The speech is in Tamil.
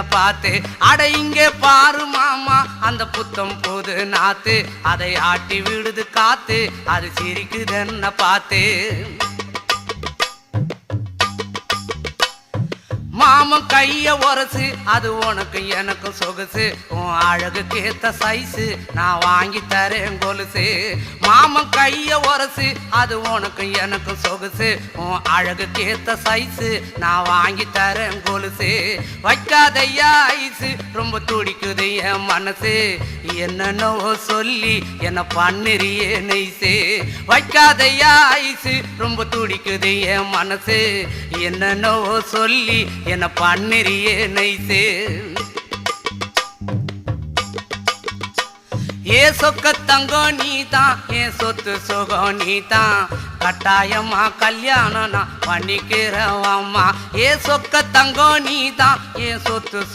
என்ன பார்த்து. அட இங்கே பாரு மாமா அந்த புத்தம் போது நாத்து, அதை ஆட்டி விடுது காத்து, அது சிரிக்குது என்ன பார்த்து. மாமன் கைய உரசு அது உனக்கு எனக்கும் சொகுசு, உன் அழகுக்கு ஏத்த சைஸு நான் வாங்கி தரேன் கொலுசு. மாமன் கைய உரசு அது உனக்கு எனக்கும் சொகுசு, உன் அழகுக்கு ஏத்த சைஸு நான் வாங்கி தரேன் கொலுசு. வைக்காதையா ஐசு ரொம்ப துடிக்குது என் மனசு, என்னென்னவோ சொல்லி என்ன பண்ணுறியே நெய்சு. வைக்காதையா ஐசு ரொம்ப துடிக்குது என் மனசு, என்னென்னவோ சொல்லி என்ன பண்ணுறியே நைசு. ஏ சொக்க தங்கம் நீதான், என் சொத்து சுகம் நீதான், கட்டாயமா கல்யாணம் நான் பண்ணிக்கிறேன் அம்மா. ஏ சொக்க தங்கம் நீதான், என் சொத்து